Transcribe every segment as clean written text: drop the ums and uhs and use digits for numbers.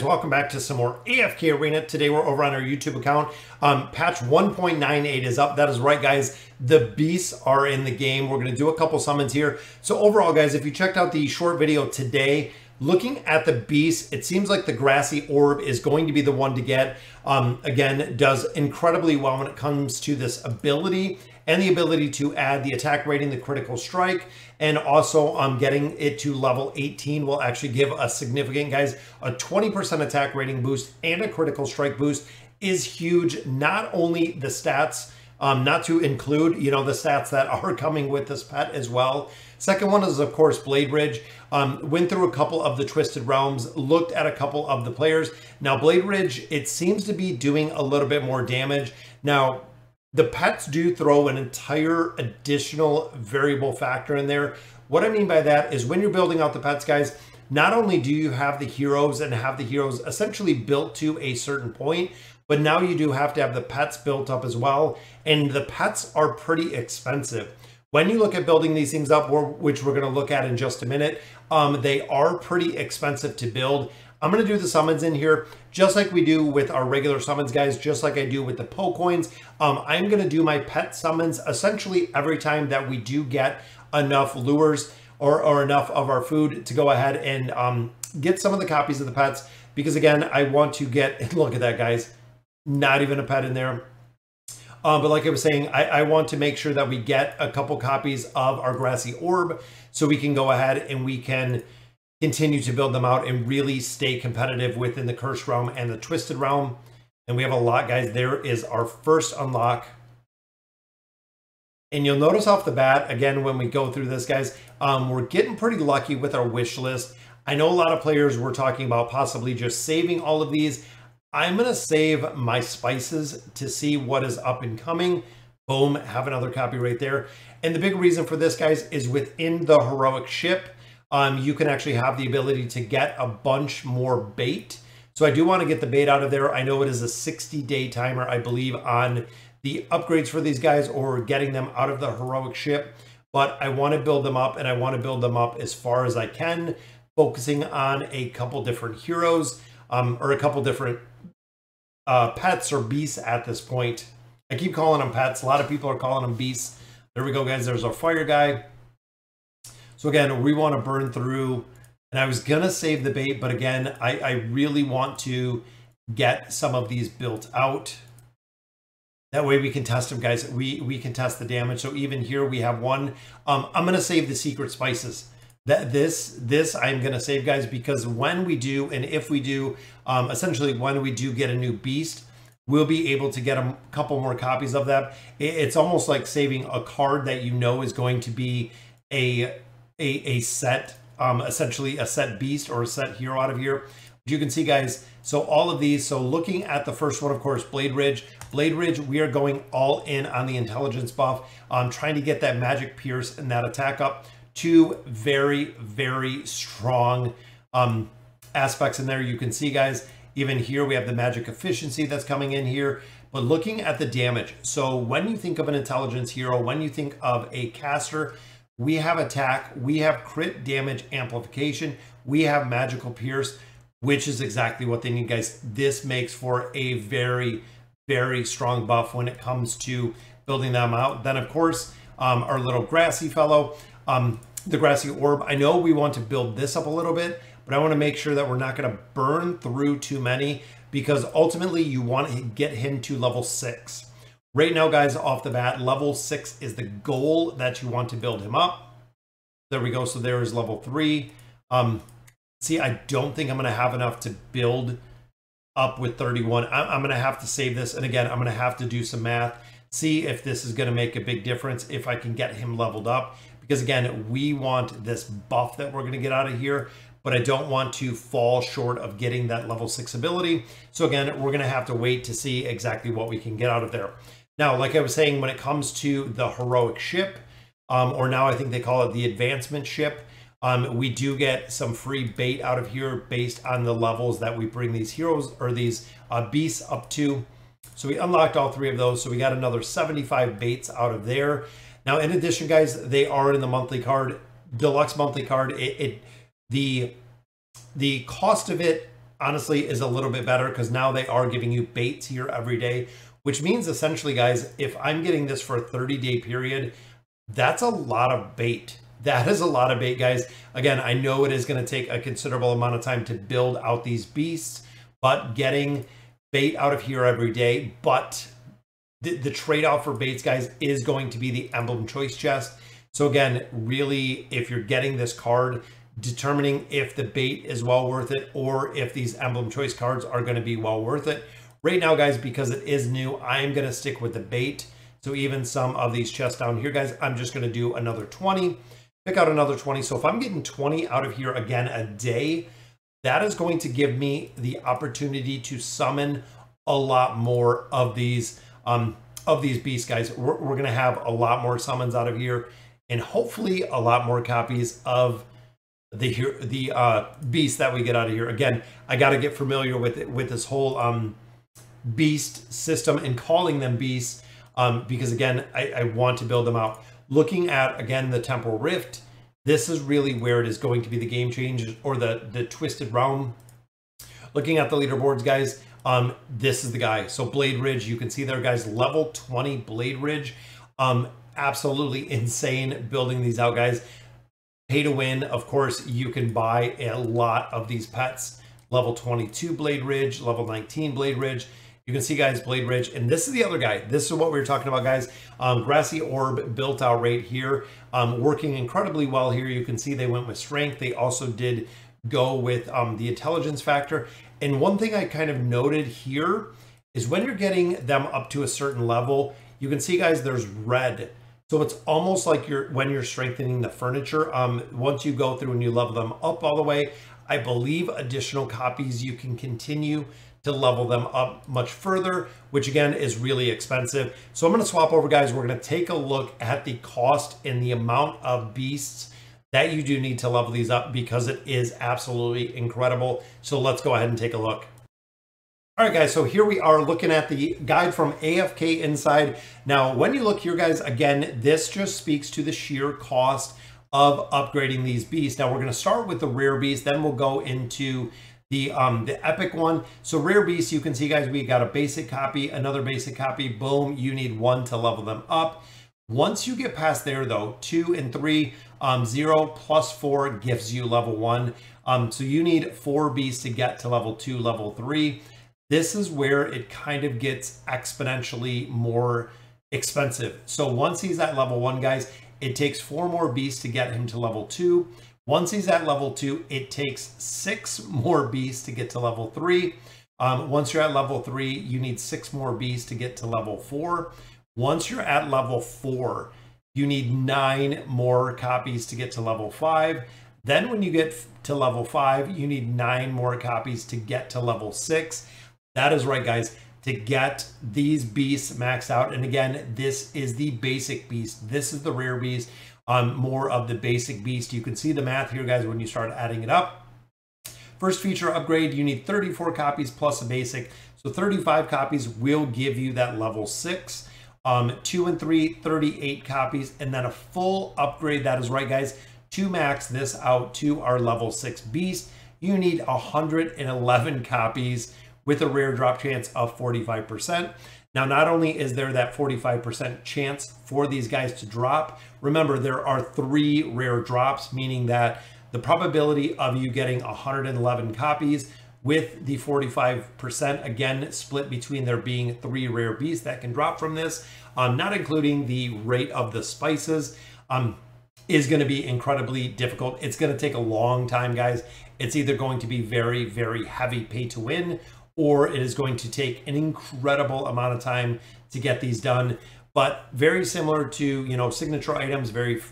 guys, welcome back to some more AFK Arena. Today we're over on our YouTube account. Patch 1.98 is up. That is right, guys. The beasts are in the game. We're going to do a couple summons here. So overall, guys, if you checked out the short video today, looking at the beast, it seems like the grassy orb is going to be the one to get. Again, does incredibly well when it comes to this ability and the ability to add the attack rating, the critical strike, and also getting it to level 18 will actually give a significant, guys, a 20% attack rating boost and a critical strike boost is huge. Not only the stats, not to include, the stats that are coming with this pet as well. Second one is, of course, Blade Ridge. Went through a couple of the Twisted Realms, looked at a couple of the players. Now, Blade Ridge, it seems to be doing a little bit more damage. Now, the pets do throw an entire additional variable factor in there. What I mean by that is when you're building out the pets, guys, not only do you have the heroes and have the heroes essentially built to a certain point, but now you do have to have the pets built up as well. And the pets are pretty expensive. When you look at building these things up, which we're going to look at in just a minute, they are pretty expensive to build. I'm going to do the summons in here just like we do with our regular summons, guys, just like I do with the Poe coins. I'm going to do my pet summons essentially every time that we do get enough lures or enough of our food to go ahead and get some of the copies of the pets. Because again, I want to get, look at that, guys, not even a pet in there. But like I was saying, I want to make sure that we get a couple copies of our grassy orb so we can go ahead and we can continue to build them out and really stay competitive within the Cursed Realm and the Twisted Realm. And we have a lot, guys. There is our first unlock. And you'll notice off the bat, again, when we go through this, guys, we're getting pretty lucky with our wish list. I know a lot of players were talking about possibly just saving all of these. I'm going to save my spices to see what is up and coming. Boom, have another copy right there. And the big reason for this, guys, is within the heroic ship, you can actually have the ability to get a bunch more bait. So I do want to get the bait out of there. I know it is a 60-day timer, I believe, on the upgrades for these guys or getting them out of the heroic ship. But I want to build them up, and I want to build them up as far as I can, focusing on a couple different heroes or a couple different pets or beasts at this point. I keep calling them pets. A lot of people are calling them beasts. There we go, guys. There's our fire guy. So again, we want to burn through, and I was going to save the bait, but again, I really want to get some of these built out. That way we can test them, guys. We can test the damage. So even here we have one. I'm going to save the secret spices. This I'm going to save, guys, because when we do, and if we do, essentially when we do get a new beast, we'll be able to get a couple more copies of that. It's almost like saving a card that you know is going to be a set, essentially a set beast or a set hero out of here. But you can see, guys, so all of these, so looking at the first one, of course, Blade Ridge, we are going all in on the intelligence buff, trying to get that magic pierce and that attack up. Two very, very strong aspects in there. You can see, guys, even here we have the magic efficiency that's coming in here. But looking at the damage, so when you think of an intelligence hero, when you think of a caster, we have attack, we have crit damage amplification, we have magical pierce, which is exactly what they need, guys. This makes for a very, very strong buff when it comes to building them out. Then, of course, our little grassy fellow, the grassy orb. I know we want to build this up a little bit, but I want to make sure that we're not going to burn through too many, because ultimately you want to get him to level 6. Right now, guys, off the bat, level 6 is the goal that you want to build him up. There we go. So there is level 3. See, I don't think I'm going to have enough to build up with 31. I'm going to have to save this. And again, I'm going to have to do some math, see if this is going to make a big difference, if I can get him leveled up. Because again, we want this buff that we're going to get out of here, but I don't want to fall short of getting that level 6 ability. So again, we're going to have to wait to see exactly what we can get out of there. Now, like I was saying, when it comes to the heroic ship, or now I think they call it the advancement ship, we do get some free bait out of here based on the levels that we bring these heroes or these beasts up to. So we unlocked all 3 of those. So we got another 75 baits out of there. Now, in addition, guys, they are in the monthly card, deluxe monthly card. The cost of it honestly is a little bit better because now they are giving you baits here every day, which means essentially, guys, if I'm getting this for a 30-day period, that's a lot of bait. That is a lot of bait, guys. Again, I know it is going to take a considerable amount of time to build out these beasts, but getting bait out of here every day. But the trade-off for baits, guys, is going to be the emblem choice chest. So again, really, if you're getting this card, determining if the bait is well worth it or if these emblem choice cards are going to be well worth it. Right now, guys, because it is new, I'm going to stick with the bait. So even some of these chests down here, guys, I'm just going to do another 20, pick out another 20. So if I'm getting 20 out of here again a day, that is going to give me the opportunity to summon a lot more of these beasts, guys. We're going to have a lot more summons out of here and hopefully a lot more copies of the beast that we get out of here. Again, I got to get familiar with it, with this whole beast system and calling them beasts, because again, I want to build them out. Looking at, again, the Temporal Rift, this is really where it is going to be the game change, or the Twisted Realm. Looking at the leaderboards, guys, this is the guy. So Blade Ridge, you can see there, guys, level 20 Blade Ridge. Absolutely insane building these out, guys. Pay to win. Of course, you can buy a lot of these pets. Level 22 Blade Ridge, level 19 Blade Ridge. You can see, guys, Blade Ridge. And this is the other guy. This is what we were talking about, guys. Grassy Orb built out right here. Working incredibly well here. You can see they went with strength. They also did go with the intelligence factor. And one thing I kind of noted here is when you're getting them up to a certain level, you can see, guys, there's red. So it's almost like when you're strengthening the furniture. Once you go through and you level them up all the way, I believe additional copies, you can continue to level them up much further, which again is really expensive. So I'm going to swap over, guys. We're going to take a look at the cost and the amount of beasts that you do need to level these up, because it is absolutely incredible. So let's go ahead and take a look. All right, guys, so here we are looking at the guide from AFK Inside. Now, when you look here, guys, again, this just speaks to the sheer cost of upgrading these beasts. Now, we're going to start with the rare beast, then we'll go into the epic one. So rare beasts, you can see, guys, we got a basic copy, another basic copy, boom, you need one to level them up. Once you get past there, though, 2 and 3, 0 plus 4 gives you level 1. So you need 4 beasts to get to level 2, level 3. This is where it kind of gets exponentially more expensive. So once he's at level 1, guys, it takes 4 more beasts to get him to level 2. Once he's at level 2, it takes 6 more beasts to get to level 3. Once you're at level 3, you need 6 more beasts to get to level 4. Once you're at level 4, you need 9 more copies to get to level 5. Then when you get to level 5, you need 9 more copies to get to level 6. That is right, guys, to get these beasts maxed out. And again, this is the basic beast. This is the rare beast, more of the basic beast. You can see the math here, guys, when you start adding it up. First feature upgrade, you need 34 copies plus a basic. So 35 copies will give you that level 6. 2 and 3, 38 copies. And then a full upgrade, that is right, guys, to max this out to our level 6 beast, you need 111 copies with a rare drop chance of 45%. Now, not only is there that 45% chance for these guys to drop, remember, there are 3 rare drops, meaning that the probability of you getting 111 copies with the 45%, again, split between there being 3 rare beasts that can drop from this, not including the rate of the spices, is going to be incredibly difficult. It's going to take a long time, guys. It's either going to be very, very heavy pay to win, or it is going to take an incredible amount of time to get these done. But very similar to, you know, signature items, very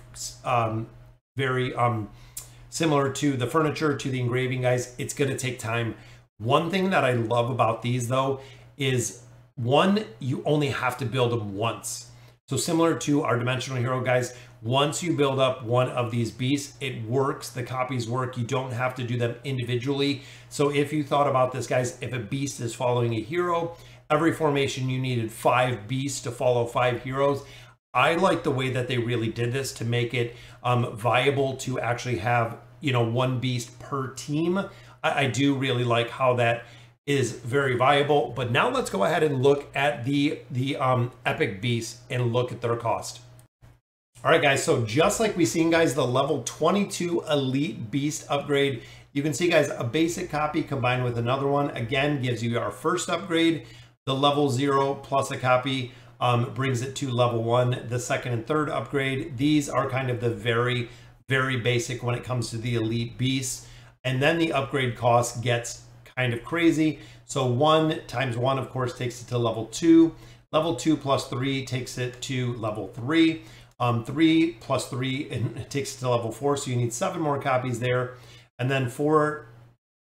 similar to the furniture, to the engraving, guys, it's going to take time. One thing that I love about these, though, is one, you only have to build them once. So similar to our Dimensional Hero, guys, once you build up one of these beasts, it works. The copies work. You don't have to do them individually. So if you thought about this, guys, if a beast is following a hero, every formation you needed 5 beasts to follow 5 heroes. I like the way that they really did this to make it viable to actually have, you know, 1 beast per team. I do really like how that is very viable. But now let's go ahead and look at the epic beasts and look at their cost. All right, guys, so just like we seen, guys, the level 22 elite beast upgrade, you can see, guys, a basic copy combined with another one, again, gives you our first upgrade. The level 0 plus a copy brings it to level 1. The second and third upgrade, these are kind of the very, very basic when it comes to the elite beasts. And then the upgrade cost gets kind of crazy. So 1 times 1, of course, takes it to level 2. Level 2 plus 3 takes it to level 3. 3 plus 3, and it takes it to level 4, so you need 7 more copies there. And then 4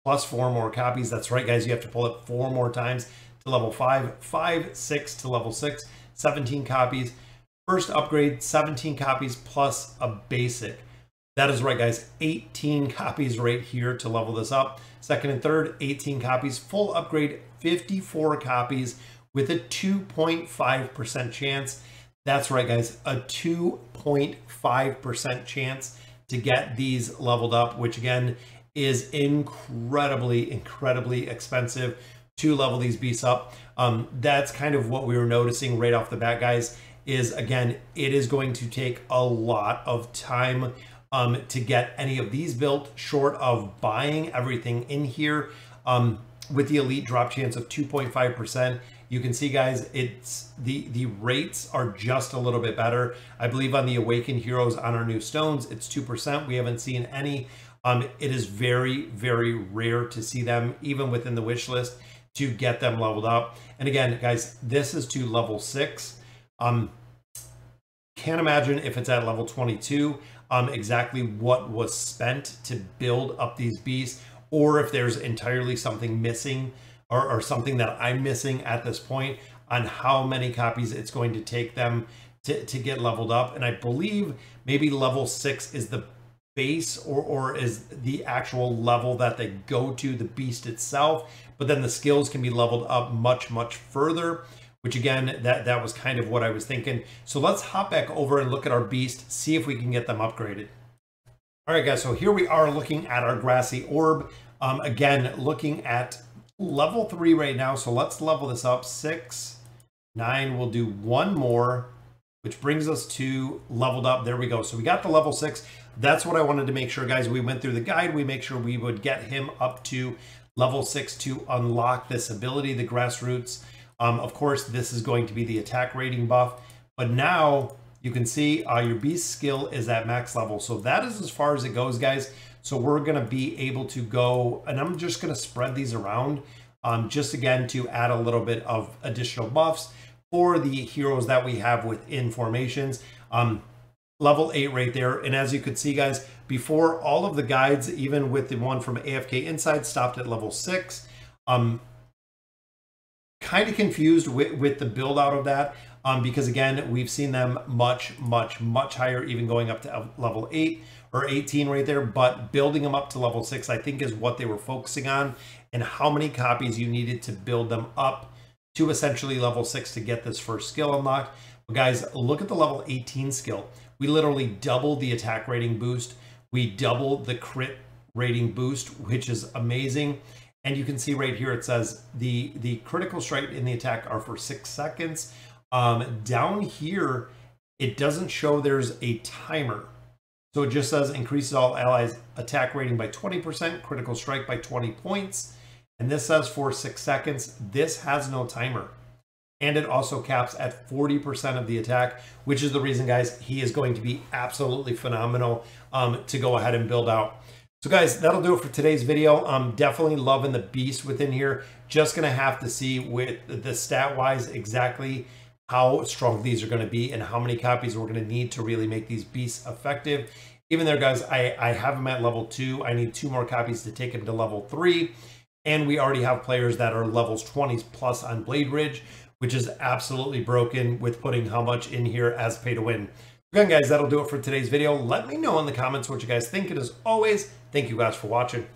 plus 4 more copies. That's right, guys, you have to pull it 4 more times to level 5. 5, 6 to level 6, 17 copies. First upgrade, 17 copies plus a basic. That is right, guys, 18 copies right here to level this up. Second and third, 18 copies. Full upgrade, 54 copies with a 2.5% chance. That's right, guys, a 2.5% chance to get these leveled up, which again is incredibly, incredibly expensive to level these beasts up. That's kind of what we were noticing right off the bat, guys, is again, it is going to take a lot of time to get any of these built, short of buying everything in here. With the elite drop chance of 2.5%, you can see, guys, it's the rates are just a little bit better. I believe on the Awakened Heroes on our new stones, it's 2%. We haven't seen any. It is very, very rare to see them, even within the wish list, to get them leveled up. And again, guys, this is to level 6. Can't imagine if it's at level 22, exactly what was spent to build up these beasts, or if there's entirely something missing or something that I'm missing at this point on how many copies it's going to take them to get leveled up. And I believe maybe level 6 is the base or is the actual level that they go to, the beast itself, but then the skills can be leveled up much, much further, which again, that was kind of what I was thinking. So let's hop back over and look at our beast, see if we can get them upgraded. All right, guys, so here we are looking at our grassy orb. Again, looking at level 3 right now. So let's level this up. 6, 9, we'll do 1 more, which brings us to leveled up. There we go. So we got the level 6. That's what I wanted to make sure, guys. We went through the guide. We make sure we would get him up to level 6 to unlock this ability, the grassroots. Of course, this is going to be the attack rating buff, but now you can see your beast skill is at max level. So that is as far as it goes, guys. So we're going to be able to go, and I'm just going to spread these around just again to add a little bit of additional buffs for the heroes that we have within formations. Level 8 right there. And as you could see, guys, before all of the guides, even with the one from AFK Inside, stopped at level 6. Kind of confused with the build out of that because again, we've seen them much, much, much higher, even going up to level 8 or 18 right there. But building them up to level 6, I think, is what they were focusing on, and how many copies you needed to build them up to essentially level 6 to get this first skill unlocked. But guys, look at the level 18 skill. We literally doubled the attack rating boost. We doubled the crit rating boost, which is amazing. And you can see right here, it says the critical strike in the attack are for 6 seconds. Down here, it doesn't show there's a timer. So it just says increases all allies attack rating by 20%, critical strike by 20 points. And this says for 6 seconds. This has no timer. And it also caps at 40% of the attack, which is the reason, guys, he is going to be absolutely phenomenal to go ahead and build out. So guys, that'll do it for today's video. I'm definitely loving the beast within here. Just going to have to see with the stat-wise exactly how strong these are going to be and how many copies we're going to need to really make these beasts effective. Even there, guys, I have them at level 2. I need 2 more copies to take them to level 3. And we already have players that are levels 20s plus on Blade Ridge, which is absolutely broken with putting how much in here as pay to win. Again, guys, that'll do it for today's video. Let me know in the comments what you guys think. And as always, thank you guys for watching.